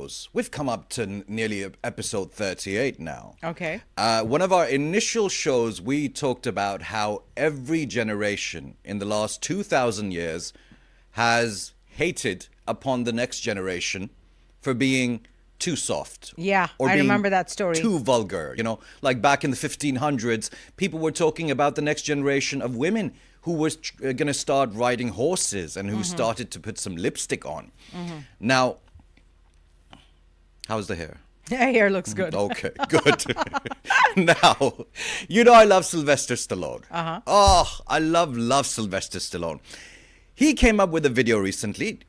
shows. We've come up to nearly episode 38 now. Okay. One of our initial shows, we talked about how every generation in the last 2,000 years has hated upon the next generation for being too soft. Yeah, or I being remember that story. Too vulgar. You know, like back in the 1500s, people were talking about the next generation of women who was going to start riding horses and who started to put some lipstick on. Now, how's the hair? Hair looks good. Okay, good. Now, you know I love Sylvester Stallone. Oh, I love Sylvester Stallone. He came up with a video recently.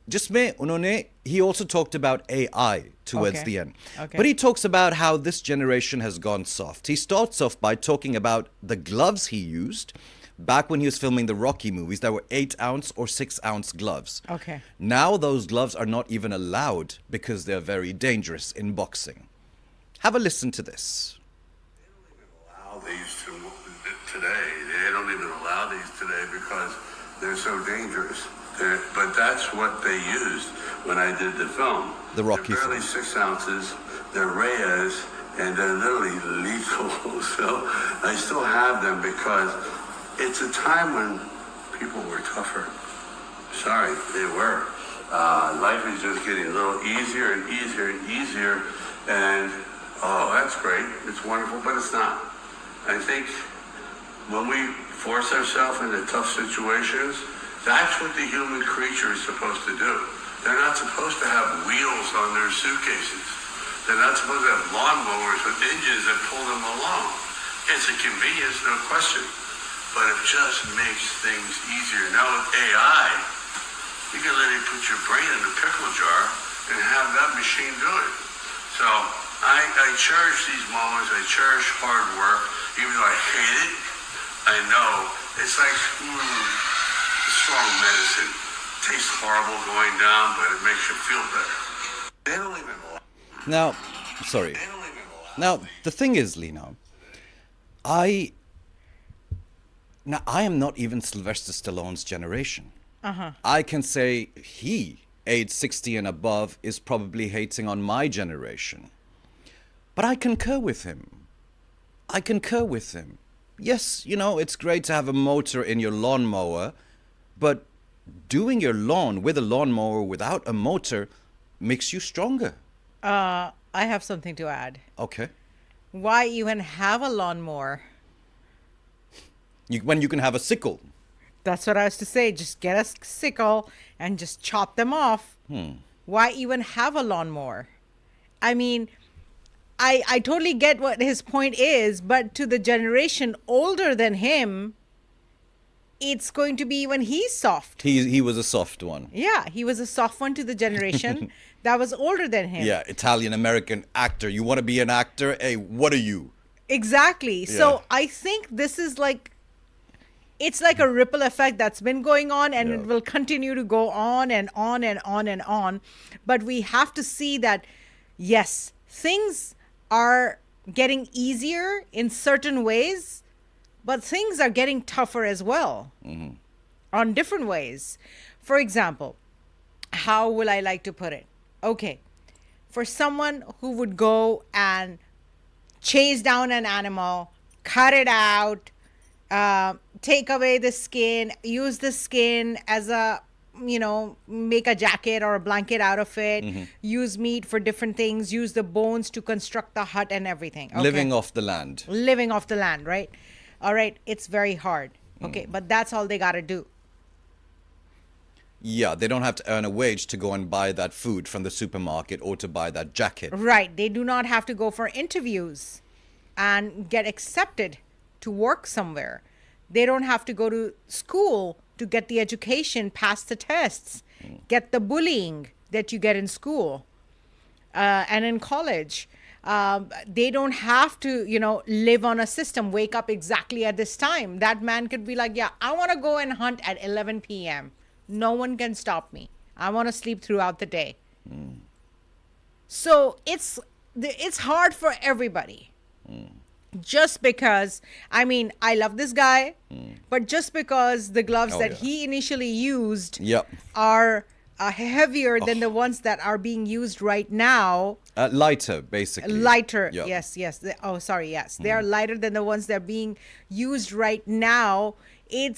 He also talked about AI towards the end. Okay. But he talks about how this generation has gone soft. He starts off by talking about the gloves he used back when he was filming the Rocky movies. There were 8-ounce or 6-ounce gloves. Okay. Now those gloves are not even allowed because they're very dangerous in boxing. Have a listen to this. They don't even allow these today. They don't even allow these today because they're so dangerous. But that's what they used when I did the film. The Rocky They're barely film. 6 ounces. They're Reyes, and they're literally lethal. So I still have them because it's a time when people were tougher. Sorry, they were. Life is just getting a little easier and easier and easier. And, oh, that's great. It's wonderful, but it's not. I think when we force ourselves into tough situations, that's what the human creature is supposed to do. They're not supposed to have wheels on their suitcases. They're not supposed to have lawnmowers with engines that pull them along. It's a convenience, no question, but it just makes things easier. Now with AI, you can literally put your brain in a pickle jar and have that machine do it. So I cherish these moments. I cherish hard work, even though I hate it. I know it's like strong medicine. Tastes horrible going down, but it makes you feel better. They don't even allow. Now, sorry. They don't even allow. Now, the thing is, Leena, I am not even Sylvester Stallone's generation. I can say he, age 60 and above, is probably hating on my generation. But I concur with him. Yes, you know, it's great to have a motor in your lawnmower, but doing your lawn with a lawnmower without a motor makes you stronger. I have something to add. Okay. Why even have a lawnmower? When you can have a sickle. That's what I was to say. Just get a sickle and just chop them off. Why even have a lawnmower? I mean, I totally get what his point is, but to the generation older than him, it's going to be when he's soft. He was a soft one. Yeah, he was a soft one to the generation that was older than him. Yeah, Italian-American actor. You want to be an actor? Hey, what are you? Exactly. Yeah. So I think this is like, it's like a ripple effect that's been going on, and it will continue to go on and on and on and on. But we have to see that, yes, things are getting easier in certain ways, but things are getting tougher as well on different ways. For example, how will I like to put it? Okay, for someone who would go and chase down an animal, cut it out, take away the skin, use the skin as a, make a jacket or a blanket out of it, use meat for different things, use the bones to construct the hut and everything. Okay. Living off the land. Living off the land, right? All right, it's very hard. Okay, but that's all they got to do. Yeah, they don't have to earn a wage to go and buy that food from the supermarket or to buy that jacket. Right, they do not have to go for interviews and get accepted to work somewhere. They don't have to go to school to get the education, pass the tests, get the bullying that you get in school and in college. They don't have to, live on a system, wake up exactly at this time. That man could be like, yeah, I want to go and hunt at 11 p.m. No one can stop me. I want to sleep throughout the day. So it's hard for everybody. Just because, I love this guy, but just because the gloves that he initially used are heavier than the ones that are being used right now. Lighter, basically. Lighter, Yep. yes. Yes. They are lighter than the ones that are being used right now. It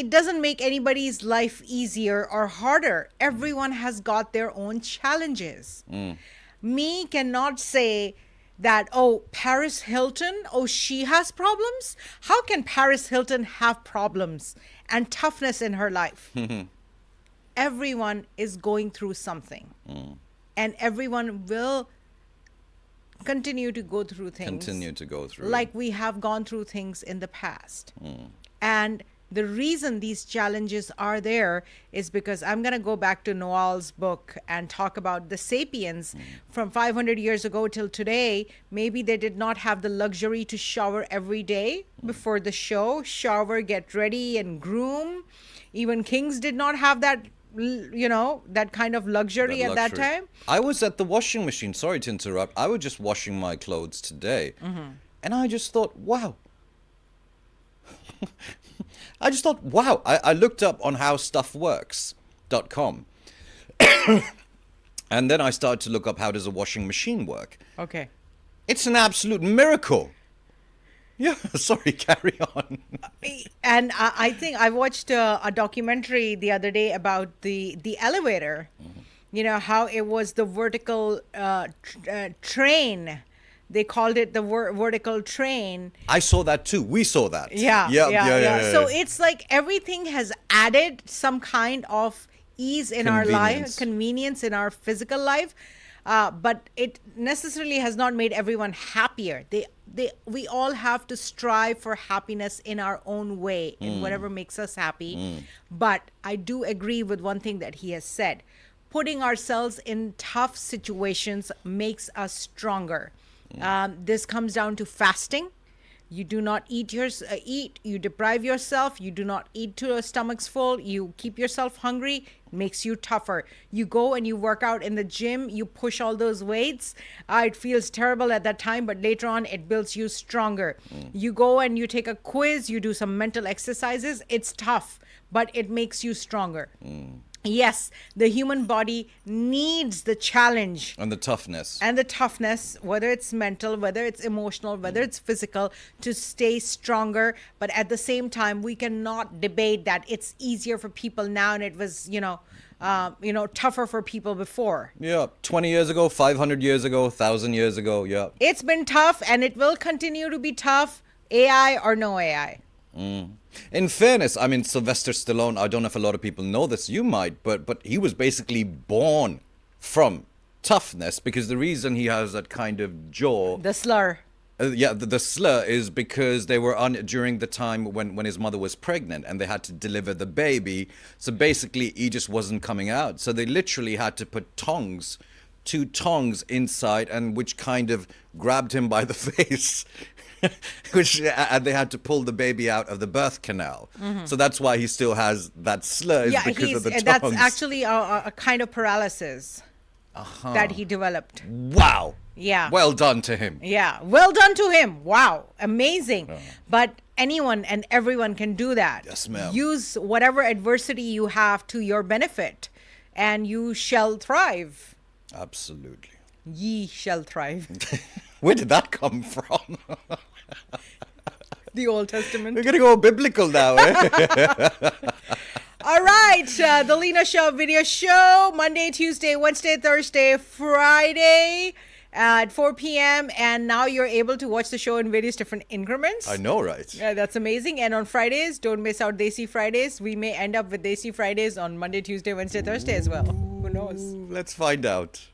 doesn't make anybody's life easier or harder. Everyone has got their own challenges. Me cannot say that, oh, Paris Hilton, oh, she has problems. How can Paris Hilton have problems and toughness in her life? Everyone is going through something. And everyone will continue to go through things. Like we have gone through things in the past. And the reason these challenges are there is because I'm going to go back to Noel's book and talk about the sapiens from 500 years ago till today. Maybe they did not have the luxury to shower every day before the show, shower, get ready and groom. Even kings did not have that, that kind of luxury at that time. I was at the washing machine. Sorry to interrupt. I was just washing my clothes today. And I just thought, wow. I looked up on howstuffworks.com. And then I started to look up how does a washing machine work. Okay. It's an absolute miracle. Yeah, sorry, carry on. And I think I watched a documentary the other day about the elevator. How it was the vertical train. They called it the vertical train. I saw that too. We saw that. Yeah. So it's like everything has added some kind of ease in our life, convenience in our physical life. But it necessarily has not made everyone happier. We all have to strive for happiness in our own way, in whatever makes us happy. But I do agree with one thing that he has said. Putting ourselves in tough situations makes us stronger. This comes down to fasting. You do not eat, you deprive yourself. You do not eat till your stomach's full. You keep yourself hungry. It makes you tougher. You go and you work out in the gym. You push all those weights. It feels terrible at that time, but later on it builds you stronger. You go and you take a quiz. You do some mental exercises. It's tough, but it makes you stronger. Yes, the human body needs the challenge. And the toughness. Whether it's mental, whether it's emotional, whether it's physical, to stay stronger. But at the same time, we cannot debate that it's easier for people now and it was, tougher for people before. Yeah, 20 years ago, 500 years ago, 1,000 years ago, yeah. It's been tough and it will continue to be tough, AI or no AI. In fairness, I mean, Sylvester Stallone, I don't know if a lot of people know this, you might, but he was basically born from toughness because the reason he has that kind of jaw... The slur. The slur is because they were during the time when his mother was pregnant and they had to deliver the baby. So basically, he just wasn't coming out. So they literally had to put two tongs inside, and which kind of grabbed him by the face. And they had to pull the baby out of the birth canal. So that's why he still has that slur, because of the tongues. That's actually a kind of paralysis that he developed. Wow. Yeah. Well done to him. Yeah. Well done to him. Wow. Amazing. But anyone and everyone can do that. Yes, ma'am. Use whatever adversity you have to your benefit, and you shall thrive. Absolutely. Ye shall thrive. Where did that come from? The Old Testament. We're going to go biblical now, eh? All right. The Leena Shah Video Show, Monday, Tuesday, Wednesday, Thursday, Friday at 4 p.m. And now you're able to watch the show in various different increments. I know, right? Yeah, that's amazing. And on Fridays, don't miss out Desi Fridays. We may end up with Desi Fridays on Monday, Tuesday, Wednesday, Thursday as well. Who knows? Let's find out.